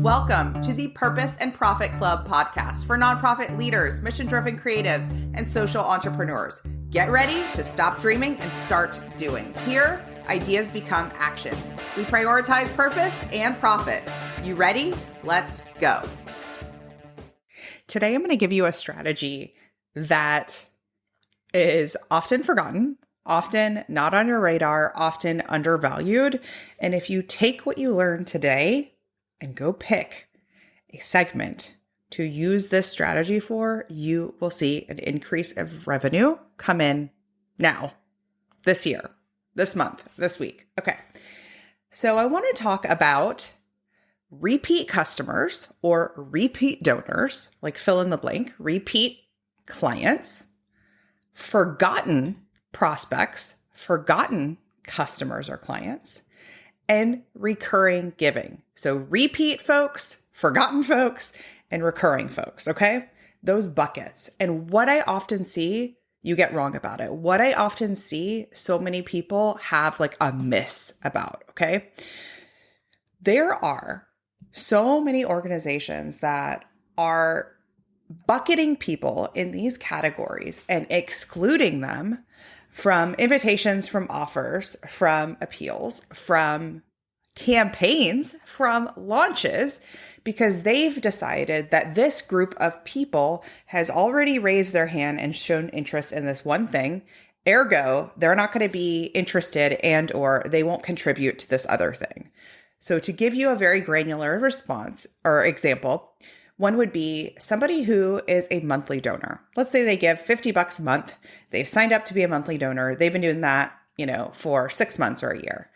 Welcome to the Purpose and Profit Club podcast for nonprofit leaders, mission-driven creatives, and social entrepreneurs. Get ready to stop dreaming and start doing. Here, ideas become action. We prioritize purpose and profit. You ready? Let's go. Today, I'm going to give you a strategy that is often forgotten, often not on your radar, often undervalued. And if you take what you learn today and go pick a segment to use this strategy for, you will see an increase of revenue come in now, this year, this month, this week. Okay. So I want to talk about repeat customers or repeat donors, like fill in the blank, repeat clients, forgotten prospects, forgotten customers or clients, and recurring giving. So repeat folks, forgotten folks, and recurring folks, okay? Those buckets. And what I often see, you get wrong about it. What I often see so many people have like a miss about, okay? There are so many organizations that are bucketing people in these categories and excluding them from invitations, from offers, from appeals, from campaigns, from launches, because they've decided that this group of people has already raised their hand and shown interest in this one thing. Ergo, they're not going to be interested and or they won't contribute to this other thing. So to give you a very granular response or example, one would be somebody who is a monthly donor. Let's say they give $50 a month. They've signed up to be a monthly donor. They've been doing that, for 6 months or a year.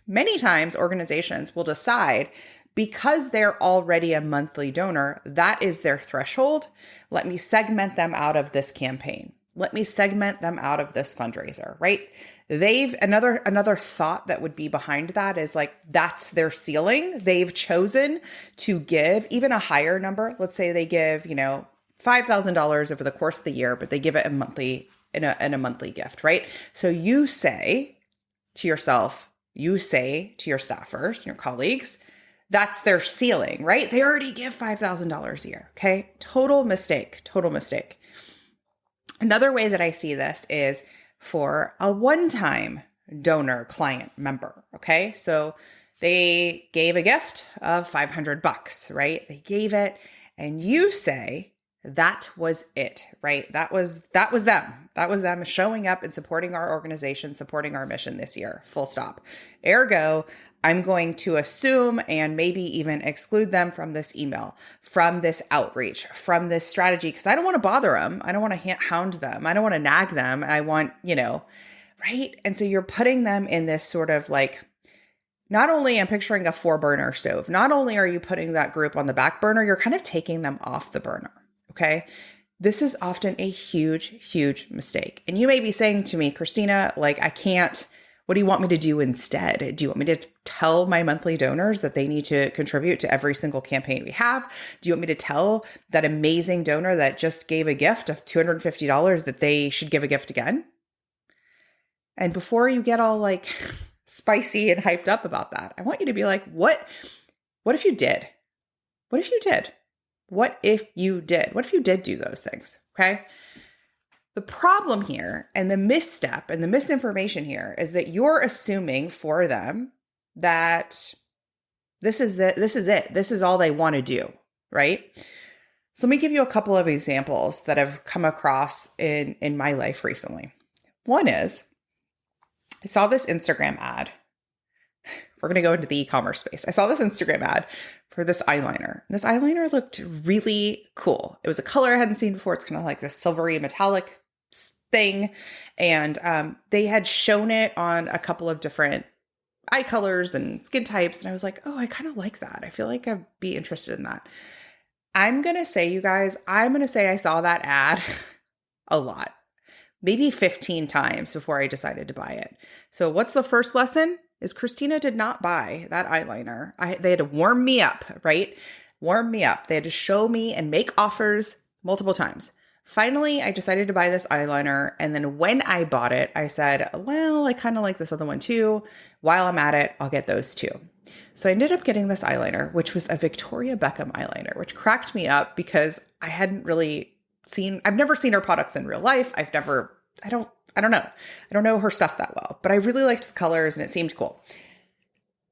Many times organizations will decide because they're already a monthly donor, that is their threshold. Let me segment them out of this campaign. Let me segment them out of this fundraiser, right? Another thought that would be behind that is like, that's their ceiling. They've chosen to give even a higher number. Let's say they give, $5,000 over the course of the year, but they give it a monthly in a monthly gift, right? So you say to yourself, you say to your staffers, your colleagues, that's their ceiling, right? They already give $5,000 a year. Okay. Total mistake. Another way that I see this is for a one-time donor client member. Okay. So they gave a gift of $500, right? They gave it and you say that was it, right? That was them. That was them showing up and supporting our organization, supporting our mission this year, full stop. Ergo, I'm going to assume and maybe even exclude them from this email, from this outreach, from this strategy, because I don't want to bother them. I don't want to hound them. I don't want to nag them. I want, right? And so you're putting them in this sort of like, not only I'm picturing a 4-burner stove, not only are you putting that group on the back burner, you're kind of taking them off the burner, okay? This is often a huge, huge mistake. And you may be saying to me, Christina, like, I can't. What do you want me to do instead? Do you want me to tell my monthly donors that they need to contribute to every single campaign we have? Do you want me to tell that amazing donor that just gave a gift of $250 that they should give a gift again? And before you get all like spicy and hyped up about that, I want you to be like, what if you did? What if you did? What if you did? What if you did do those things? Okay. The problem here and the misstep and the misinformation here is that you're assuming for them that this is it. This is all they want to do, right? So let me give you a couple of examples that I've come across in my life recently. One is I saw this Instagram ad. We're going to go into the e-commerce space. I saw this Instagram ad for this eyeliner. This eyeliner looked really cool. It was a color I hadn't seen before. It's kind of like this silvery metallic thing. And they had shown it on a couple of different eye colors and skin types. And I was like, oh, I kind of like that. I feel like I'd be interested in that. I'm going to say, you guys, I saw that ad a lot, maybe 15 times before I decided to buy it. So what's the first lesson? Is Christina did not buy that eyeliner. They had to warm me up, right? Warm me up. They had to show me and make offers multiple times. Finally, I decided to buy this eyeliner. And then when I bought it, I said, well, I kind of like this other one too. While I'm at it, I'll get those too. So I ended up getting this eyeliner, which was a Victoria Beckham eyeliner, which cracked me up because I've never seen her products in real life. I don't know. I don't know her stuff that well, but I really liked the colors and it seemed cool.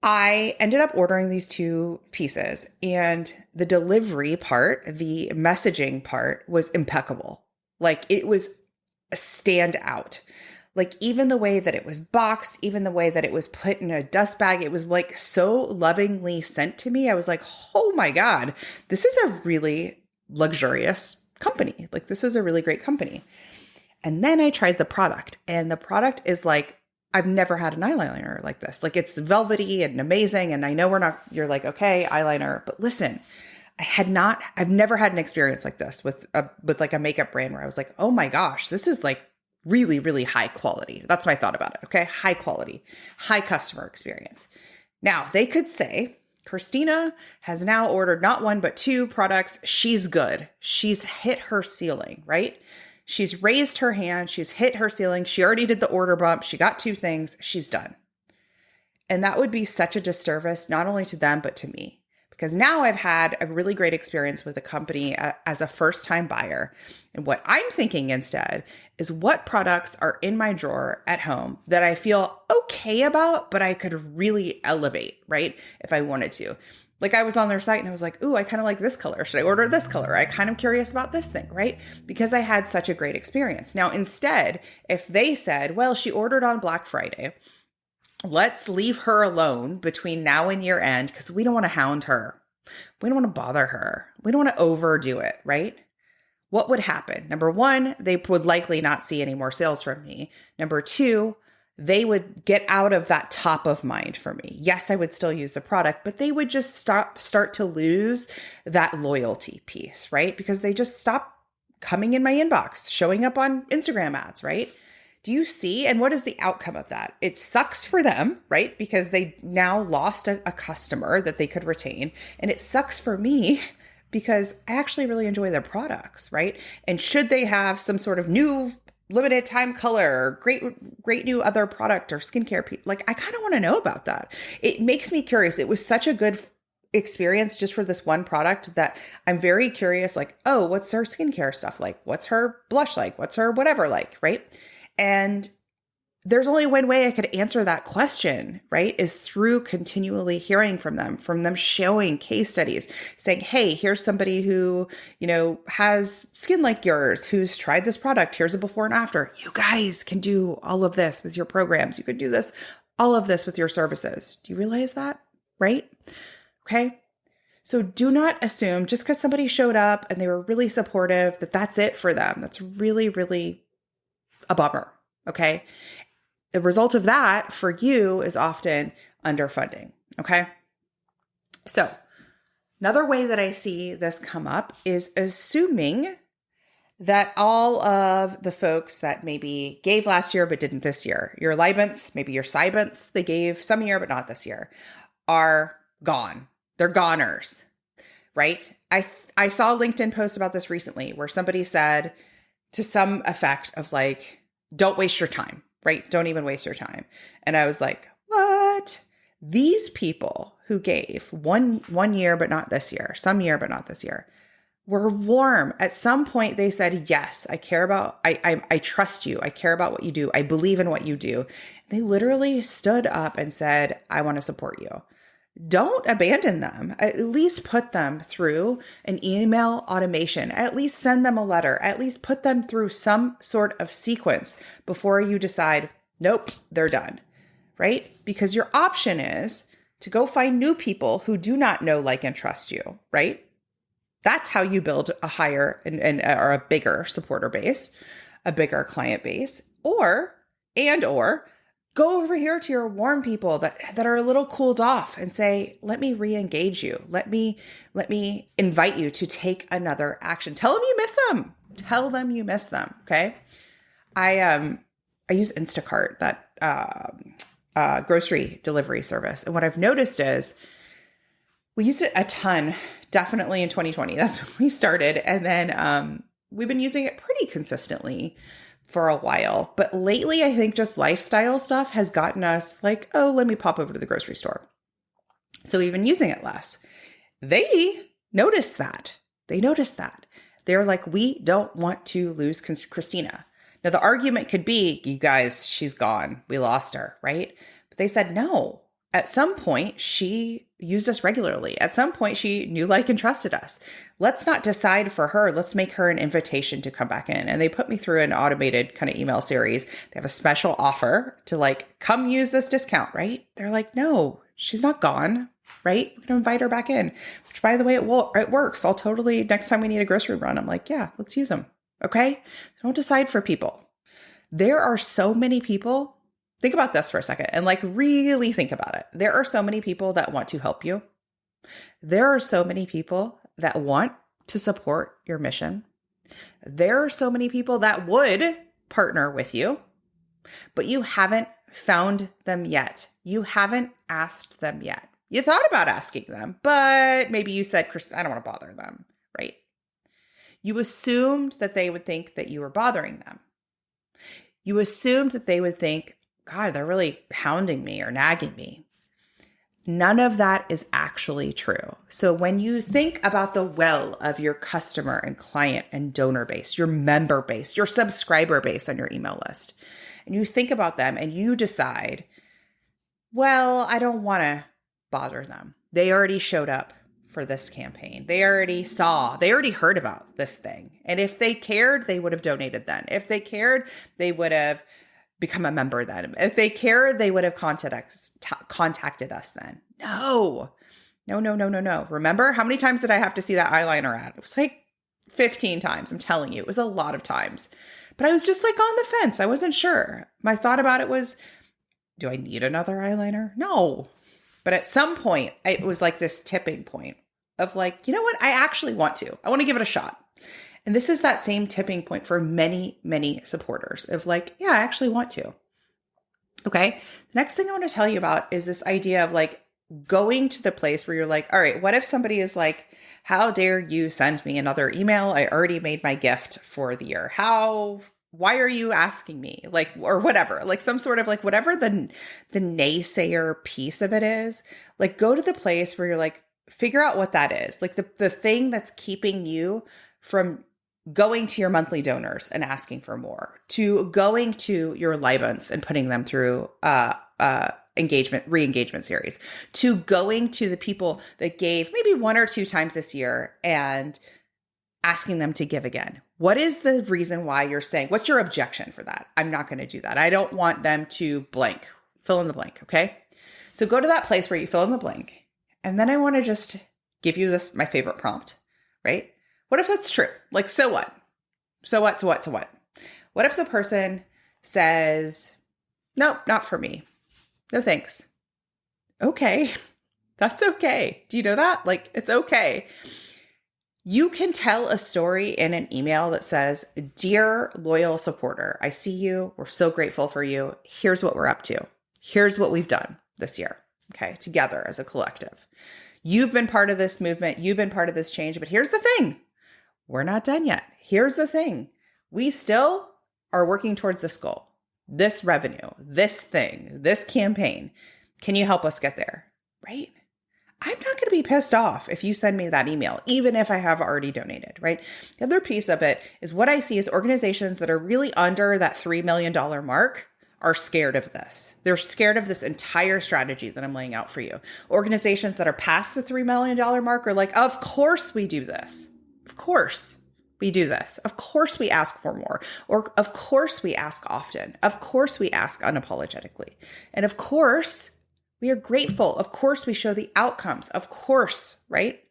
I ended up ordering these two pieces, and the delivery part, the messaging part was impeccable. Like, it was a standout. Like, even the way that it was boxed, even the way that it was put in a dust bag, it was like so lovingly sent to me. I was like, oh my God, this is a really luxurious company. Like, this is a really great company. And then I tried the product, and the product is like, I've never had an eyeliner like this. Like, it's velvety and amazing. And I know you're like, okay, eyeliner, but listen, I've never had an experience like this with like a makeup brand where I was like, oh my gosh, this is like really, really high quality. That's my thought about it. Okay. High quality, high customer experience. Now they could say, Christina has now ordered not one, but two products. She's good. She's hit her ceiling, right? She's raised her hand. She's hit her ceiling. She already did the order bump. She got two things. She's done. And that would be such a disservice, not only to them, but to me. Because now I've had a really great experience with a company as a first-time buyer. And what I'm thinking instead is, what products are in my drawer at home that I feel okay about, but I could really elevate, right? If I wanted to. Like, I was on their site and I was like, ooh, I kind of like this color. Should I order this color? I'm kind of curious about this thing, right? Because I had such a great experience. Now, instead, if they said, well, she ordered on Black Friday, let's leave her alone between now and year end because we don't want to hound her. We don't want to bother her. We don't want to overdo it, right? What would happen? Number one, they would likely not see any more sales from me. Number two, they would get out of that top of mind for me. Yes, I would still use the product, but they would just start to lose that loyalty piece, right? Because they just stop coming in my inbox, showing up on Instagram ads, right? Do you see? And what is the outcome of that? It sucks for them, right? Because they now lost a customer that they could retain. And it sucks for me because I actually really enjoy their products, right? And should they have some sort of new limited time color, great new other product or skincare, like, I kind of want to know about that. It makes me curious. It was such a good experience just for this one product that I'm very curious, like, oh, what's her skincare stuff like? What's her blush like? What's her whatever like, right? And there's only one way I could answer that question, right? Is through continually hearing from them showing case studies, saying, hey, here's somebody who, has skin like yours, who's tried this product. Here's a before and after. You guys can do all of this with your programs. You could do all of this with your services. Do you realize that? Right? Okay. So do not assume just because somebody showed up and they were really supportive that that's it for them. That's really, really a bummer. Okay. The result of that for you is often underfunding. Okay. So another way that I see this come up is assuming that all of the folks that maybe gave last year but didn't this year, your Libents, maybe your Cybents, they gave some year but not this year, are gone. They're goners, right? I saw a LinkedIn post about this recently where somebody said to some effect of like, don't waste your time, right? Don't even waste your time. And I was like, what? These people who gave one year but not this year, some year but not this year, were warm. At some point they said, yes, I care about, I trust you. I care about what you do. I believe in what you do. They literally stood up and said, I want to support you. Don't abandon them. At least put them through an email automation. At least send them a letter. At least put them through some sort of sequence before you decide, nope, they're done, right? Because your option is to go find new people who do not know, like, and trust you, right? That's how you build a higher or a bigger supporter base, a bigger client base, or go over here to your warm people that are a little cooled off and say, let me re-engage you. Let me invite you to take another action. Tell them you miss them. Tell them you miss them. Okay. I use Instacart, that grocery delivery service. And what I've noticed is we used it a ton, definitely in 2020. That's when we started. And then we've been using it pretty consistently for a while. But lately, I think just lifestyle stuff has gotten us like, oh, let me pop over to the grocery store. So even using it less. They noticed that. They noticed that. They're like, we don't want to lose Christina. Now, the argument could be, you guys, she's gone. We lost her, right? But they said, no. At some point, she used us regularly. At some point, she knew, like, and trusted us. Let's not decide for her. Let's make her an invitation to come back in. And they put me through an automated kind of email series. They have a special offer to, like, come use this discount, right? They're like, no, she's not gone, right? We're going to invite her back in, which, by the way, it works. I'll totally, next time we need a grocery run, I'm like, yeah, let's use them. Okay? Don't decide for people. There are so many people. Think about this for a second and like really think about it. There are so many people that want to help you. There are so many people that want to support your mission. There are so many people that would partner with you, but you haven't found them yet. You haven't asked them yet. You thought about asking them, but maybe you said, Chris, I don't want to bother them, right? You assumed that they would think that you were bothering them. You assumed that they would think, God, they're really hounding me or nagging me. None of that is actually true. So when you think about the well of your customer and client and donor base, your member base, your subscriber base on your email list, and you think about them and you decide, well, I don't want to bother them. They already showed up for this campaign. They already heard about this thing. And if they cared, they would have donated then. If they cared, they would have become a member then. If they cared, they would have contacted us then. No. Remember how many times did I have to see that eyeliner ad? It was like 15 times. I'm telling you, it was a lot of times. But I was just like on the fence. I wasn't sure. My thought about it was, do I need another eyeliner? No. But at some point, it was like this tipping point of like, you know what? I actually want to. I want to give it a shot. And this is that same tipping point for many, many supporters of like, yeah, I actually want to. Okay. The next thing I want to tell you about is this idea of like going to the place where you're like, all right, what if somebody is like, how dare you send me another email? I already made my gift for the year. Why are you asking me? Like, or whatever, like some sort of like whatever the naysayer piece of it is, like go to the place where you're like, figure out what that is. Like the thing that's keeping you from going to your monthly donors and asking for more, to going to your Libans and putting them through re-engagement series, to going to the people that gave maybe 1 or 2 times this year and asking them to give again. What is the reason why you're saying, what's your objection for that? I'm not going to do that. I don't want them to blank, fill in the blank. Okay. So go to that place where you fill in the blank. And then I want to just give you this, my favorite prompt, right? What if that's true? Like, so what? So what to what to what? What if the person says, nope, not for me. No, thanks. Okay. That's okay. Do you know that? Like, it's okay. You can tell a story in an email that says, dear loyal supporter, I see you. We're so grateful for you. Here's what we're up to. Here's what we've done this year. Okay. Together as a collective. You've been part of this movement. You've been part of this change. But here's the thing. We're not done yet. Here's the thing. We still are working towards this goal, this revenue, this thing, this campaign. Can you help us get there? Right? I'm not going to be pissed off if you send me that email, even if I have already donated, right? The other piece of it is what I see is organizations that are really under that $3 million mark are scared of this. They're scared of this entire strategy that I'm laying out for you. Organizations that are past the $3 million mark are like, of course we do this. Of course we do this. Of course we ask for more. Or of course we ask often. Of course we ask unapologetically. And of course we are grateful. Of course we show the outcomes. Of course, right?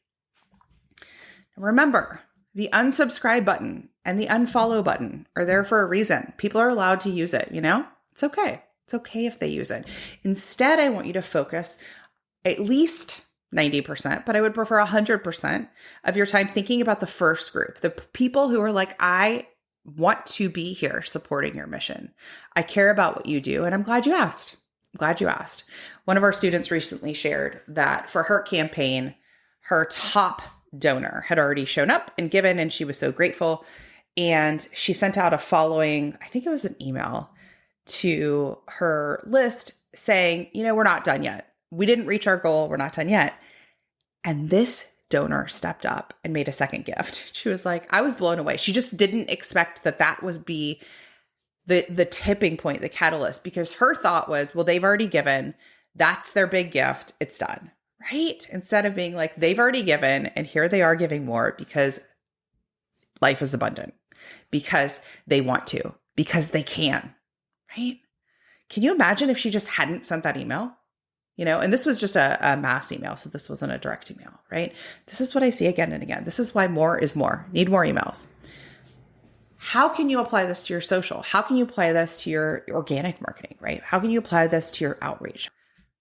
And remember, the unsubscribe button and the unfollow button are there for a reason. People are allowed to use it, you know? It's okay. It's okay if they use it. Instead, I want you to focus at least 90%, but I would prefer 100% of your time thinking about the first group, the people who are like, I want to be here supporting your mission. I care about what you do. And I'm glad you asked. I'm glad you asked. One of our students recently shared that for her campaign, her top donor had already shown up and given, and she was so grateful. And she sent out a following, I think it was an email to her list saying, you know, we're not done yet. we didn't reach our goal. We're not done yet. And this donor stepped up and made a second gift. She was like, I was blown away. She just didn't expect that would be the tipping point, the catalyst, because her thought was, well, they've already given. That's their big gift. It's done, right? Instead of being like, they've already given and here they are giving more because life is abundant, because they want to, because they can, right? Can you imagine if she just hadn't sent that email? And this was just a mass email. So this wasn't a direct email, right? This is what I see again and again. This is why more is more. Need more emails. How can you apply this to your social? How can you apply this to your organic marketing, right? How can you apply this to your outreach?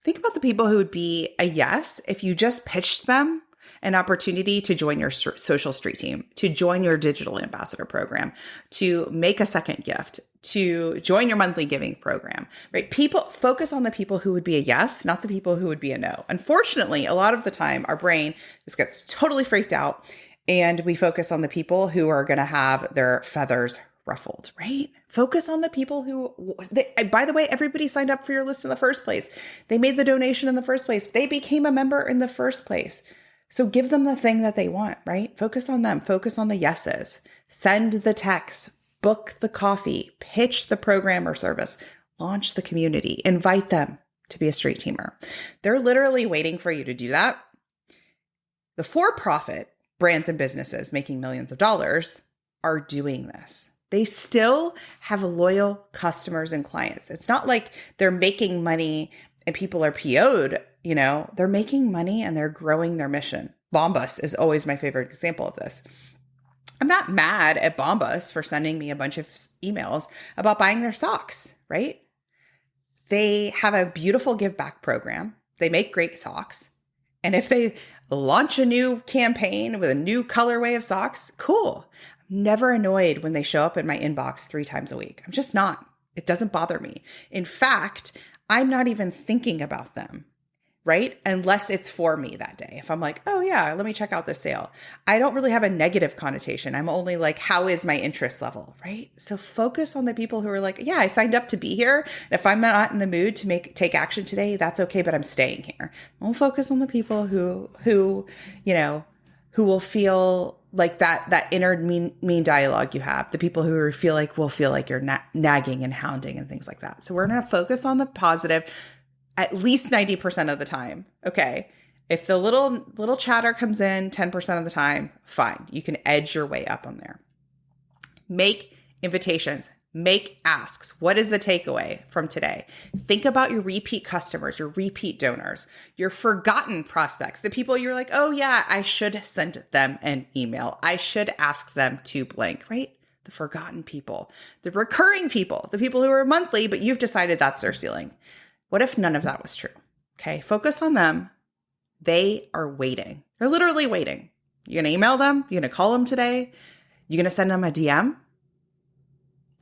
Think about the people who would be a yes if you just pitched them an opportunity to join your social street team, to join your digital ambassador program, to make a second gift, to join your monthly giving program, right? People focus on the people who would be a yes, not the people who would be a no. Unfortunately, a lot of the time, our brain just gets totally freaked out and we focus on the people who are going to have their feathers ruffled, right? Focus on the people who, by the way, everybody signed up for your list in the first place. They made the donation in the first place. They became a member in the first place. So give them the thing that they want, right? Focus on them. Focus on the yeses. Send the text, book the coffee, pitch the program or service, launch the community, invite them to be a street teamer. They're literally waiting for you to do that. The for-profit brands and businesses making millions of dollars are doing this. They still have loyal customers and clients. It's not like they're making money and people are PO'd, they're making money and they're growing their mission. Bombas is always my favorite example of this. I'm not mad at Bombas for sending me a bunch of emails about buying their socks, right? They have a beautiful give back program. They make great socks. And if they launch a new campaign with a new colorway of socks, cool. I'm never annoyed when they show up in my inbox 3 times a week. I'm just not. It doesn't bother me. In fact, I'm not even thinking about them, right? Unless it's for me that day. If I'm like, oh yeah, let me check out this sale. I don't really have a negative connotation. I'm only like, how is my interest level, right? So focus on the people who are like, yeah, I signed up to be here. And if I'm not in the mood to take action today, that's okay, but I'm staying here. I'll focus on the people who will feel like that inner mean dialogue you have, the people who feel like you're nagging and hounding and things like that. So we're going to focus on the positive at least 90% of the time. Okay. If the little chatter comes in 10% of the time, fine. You can edge your way up on there. Make invitations, make asks. What is the takeaway from today? Think about your repeat customers, your repeat donors, your forgotten prospects, the people you're like, oh yeah, I should send them an email. I should ask them to blank, right? The forgotten people, the recurring people, the people who are monthly, but you've decided that's their ceiling. What if none of that was true? Okay, focus on them. They are waiting. They're literally waiting. You're going to email them. You're going to call them today. You're going to send them a DM.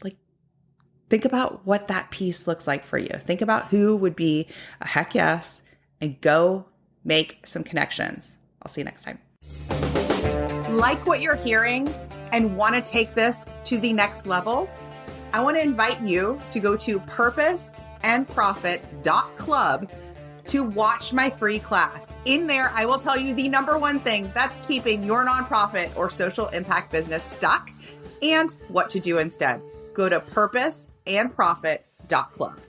Like, think about what that piece looks like for you. Think about who would be a heck yes and go make some connections. I'll see you next time. Like what you're hearing and want to take this to the next level? I want to invite you to go to purposeandprofit.club to watch my free class. In there, I will tell you the number one thing that's keeping your nonprofit or social impact business stuck and what to do instead. Go to purposeandprofit.club.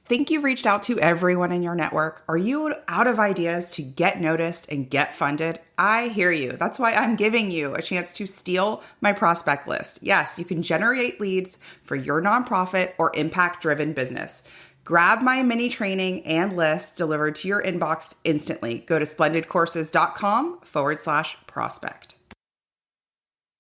Think you've reached out to everyone in your network? Are you out of ideas to get noticed and get funded? I hear you. That's why I'm giving you a chance to steal my prospect list. Yes, you can generate leads for your nonprofit or impact-driven business. Grab my mini training and list delivered to your inbox instantly. Go to splendidcourses.com/prospect.